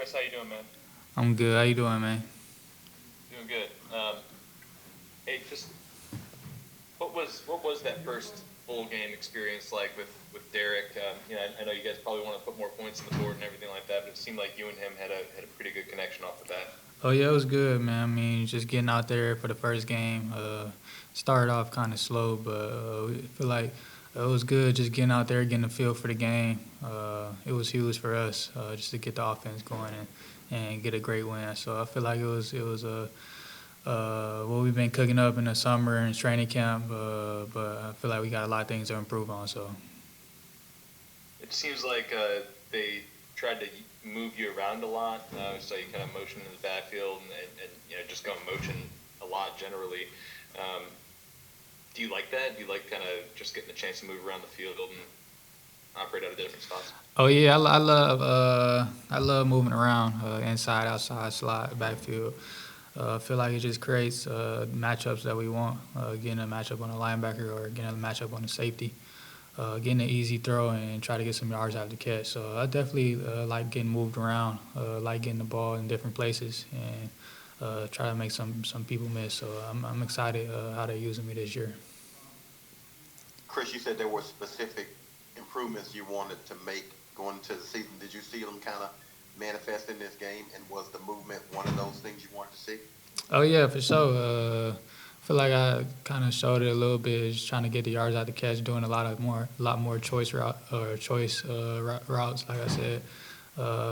Chris, how you doing, man? I'm good. How you doing, man? Doing good. Hey, just what was that first full game experience like with Derek? I know you guys probably want to put more points on the board and everything like that, but it seemed like you and him had a pretty good connection off the bat. Oh yeah, it was good, man. I mean, just getting out there for the first game. Started off kind of slow, but I feel like it was good just getting out there, getting a feel for the game. It was huge for us just to get the offense going and get a great win. So I feel like it was what we've been cooking up in the summer and training camp, but I feel like we got a lot of things to improve on. So. It seems like they tried to move you around a lot, so you kind of motion in the backfield and just go in motion a lot generally. Um, do you like that? Do you like kind of just getting the chance to move around the field and operate out of different spots? Oh yeah, I love moving around, inside, outside, slot, backfield. I feel like it just creates matchups that we want. Getting a matchup on a linebacker or getting a matchup on a safety. Getting an easy throw and try to get some yards out of the catch. So I definitely like getting moved around, like getting the ball in different places and try to make some people miss. So I'm excited how they're using me this year. Chris, you said there were specific improvements you wanted to make going into the season. Did you see them kind of manifest in this game? And was the movement one of those things you wanted to see? Oh yeah, for sure. I feel like I kind of showed it a little bit, just trying to get the yards out the catch, doing a lot more choice routes, like I said.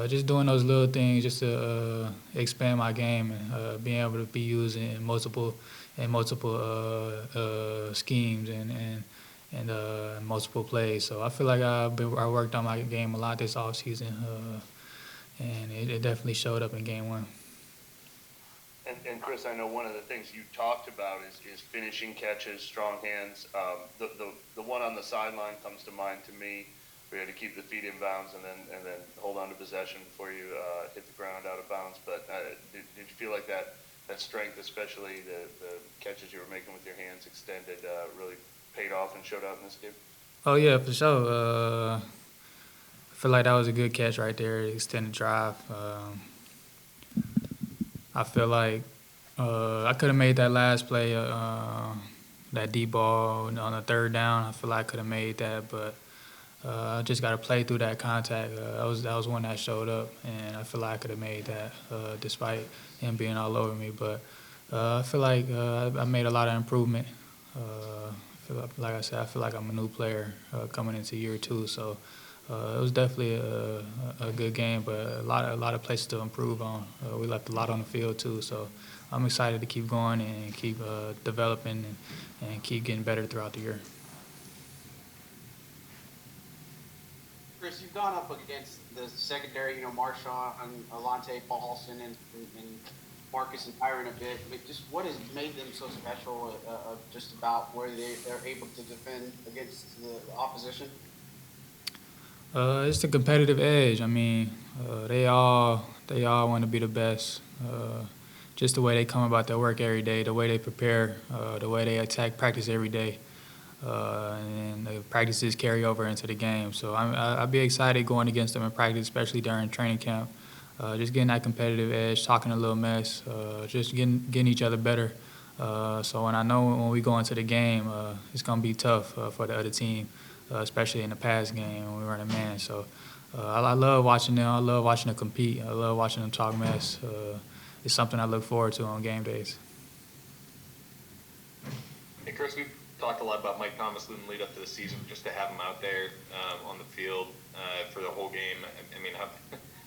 Just doing those little things just to expand my game and being able to be used in multiple schemes and multiple plays. So I feel like I worked on my game a lot this offseason, and it definitely showed up in game one. And Chris, I know one of the things you talked about is finishing catches, strong hands. The one on the sideline comes to mind to me. We had to keep the feet in bounds and then hold on to possession before you hit the ground out of bounds. But did you feel like that strength, especially the catches you were making with your hands extended, really paid off and showed out in this game? Oh yeah, for sure. I feel like that was a good catch right there, extended drive. I feel like I could have made that last play, that deep ball on the third down. I feel like I could have made that, but I just got to play through that contact. That was one that showed up, and I feel like I could have made that despite him being all over me. But I feel like I made a lot of improvement. Like I said, I feel like I'm a new player coming into year two, so it was definitely a good game, but a lot of places to improve on. We left a lot on the field too, so I'm excited to keep going and keep developing and keep getting better throughout the year. Chris, you've gone up against the secondary, Marshawn, Alante Paulson, and Marcus and Tyron a bit. But just what has made them so special just about where they're able to defend against the opposition? It's the competitive edge. I mean, they all want to be the best. Just the way they come about their work every day, the way they prepare, the way they attack practice every day, and the practices carry over into the game. So I'll be excited going against them in practice, especially during training camp. Just getting that competitive edge, talking a little mess, just getting each other better. So when I know when we go into the game, it's gonna be tough for the other team, especially in the pass game when we run a man. So I love watching them. I love watching them compete. I love watching them talk mess. It's something I look forward to on game days. Hey, Chris, we've talked a lot about Mike Thomas in the lead up to the season. Just to have him out there on the field for the whole game. I mean, how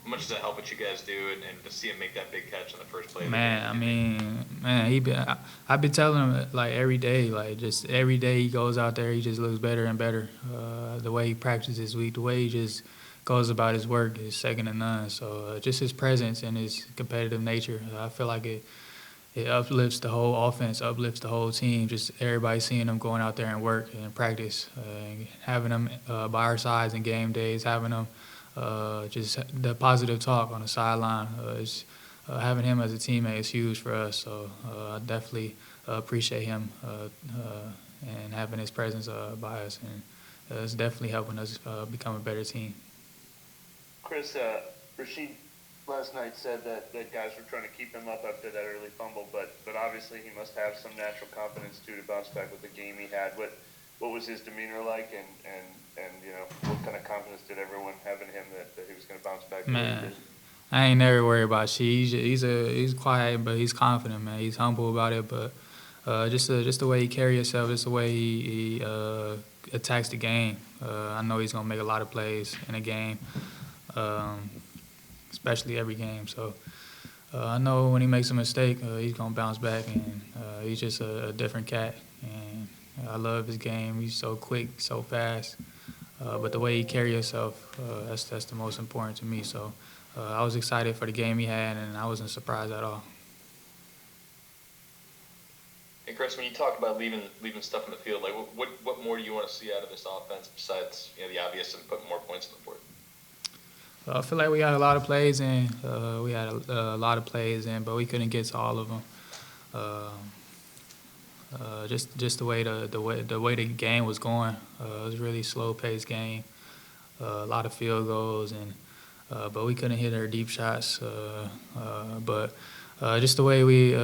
much does that help what you guys do, and to see him make that big catch on the first play of the game? Man, I mean, man, I've been telling him like every day, like just every day he goes out there, he just looks better and better. The way he practices this week, the way he just goes about his work is second to none. So just his presence and his competitive nature, I feel like it uplifts the whole offense, uplifts the whole team. Just everybody seeing him going out there and work and practice, and having him by our sides in game days, having him just the positive talk on the sideline. Having him as a teammate is huge for us. So I definitely appreciate him and having his presence by us, and it's definitely helping us become a better team. Chris, Rashid last night said that guys were trying to keep him up after that early fumble, but obviously he must have some natural confidence too to bounce back with the game he had. What was his demeanor like, and you know, what kind of confidence did everyone have in him that he was going to bounce back? Man, I ain't never worried about shit. He's quiet, but he's confident, man. He's humble about it, but just the way he carry himself, just the way he attacks the game. I know he's gonna make a lot of plays in a game, especially every game. So I know when he makes a mistake, he's gonna bounce back, and he's just a different cat. And I love his game. He's so quick, so fast. But the way he carry himself, that's the most important to me. So I was excited for the game he had, and I wasn't surprised at all. And Chris, when you talk about leaving stuff in the field, like what more do you want to see out of this offense besides the obvious and putting more points on the board? I feel like we had a lot of plays in. We had a lot of plays in, but we couldn't get to all of them. Just the way the game was going. It was a really slow paced game. A lot of field goals, and but we couldn't hit our deep shots. But just the way we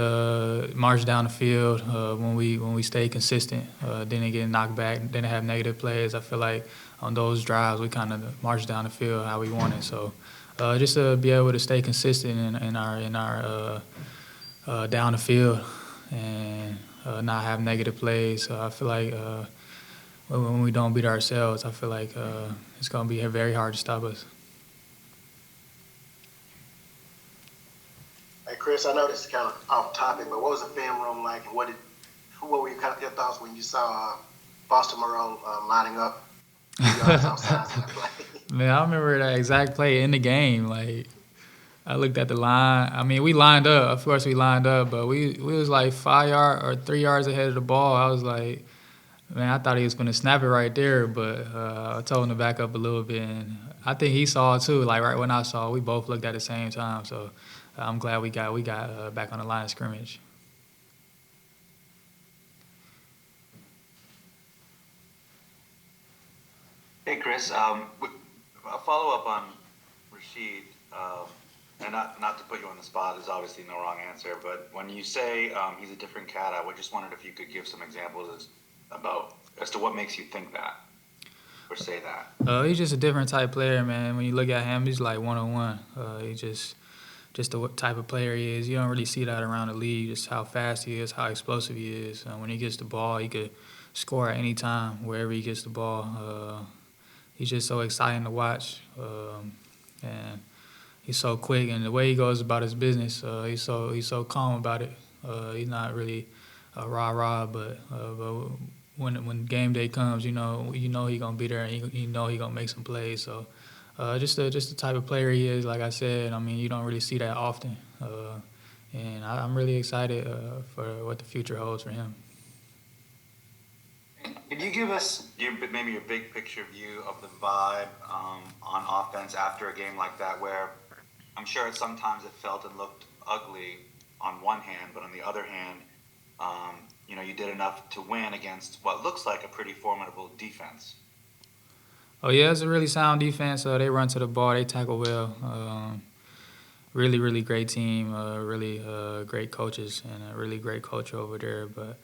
marched down the field, when we stayed consistent, didn't get knocked back, didn't have negative plays. I feel like on those drives we kind of marched down the field how we wanted. So just to be able to stay consistent in our down the field and not have negative plays. I feel like when we don't beat ourselves, I feel like it's going to be very hard to stop us. Hey Chris, I know this is kind of off topic, but what was the film room like, and what were your thoughts when you saw Foster Moreau lining up outside of the play? Man, I remember that exact play in the game. Like, I looked at the line. I mean, we lined up. Of course, we lined up, but we was like 5 yards or 3 yards ahead of the ball. I was like, man, I thought he was going to snap it right there, but I told him to back up a little bit. And I think he saw it too. Like right when I saw it, we both looked at the same time. So I'm glad we got back on the line of scrimmage. Hey Chris, a follow up on Rashid, and not to put you on the spot, there's obviously no wrong answer, but when you say he's a different cat, I just wondered if you could give some examples as to what makes you think that or say that. He's just a different type player, man. When you look at him, he's like one-on-one. He's just the type of player he is. You don't really see that around the league, just how fast he is, how explosive he is. When he gets the ball, he could score at any time, wherever he gets the ball. He's just so exciting to watch, and he's so quick. And the way he goes about his business, he's so calm about it. He's not really rah-rah, but when game day comes, you know he gonna be there, and he gonna make some plays. So just the type of player he is. Like I said, I mean, you don't really see that often, and I'm really excited for what the future holds for him. Can you give us maybe your big picture view of the vibe on offense after a game like that, where I'm sure sometimes it felt and looked ugly on one hand, but on the other hand, you did enough to win against what looks like a pretty formidable defense. Oh yeah, it's a really sound defense. They run to the ball, they tackle well. Really, really great team. Really great coaches and a really great coach over there. But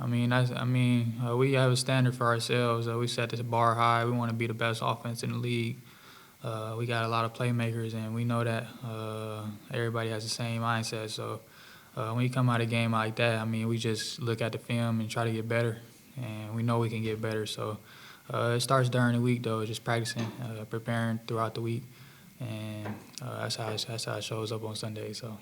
we have a standard for ourselves. We set the bar high. We want to be the best offense in the league. We got a lot of playmakers, and we know that everybody has the same mindset. So when you come out of a game like that, I mean, we just look at the film and try to get better, and we know we can get better. So it starts during the week, though, just practicing, preparing throughout the week, and that's how it shows up on Sunday. So.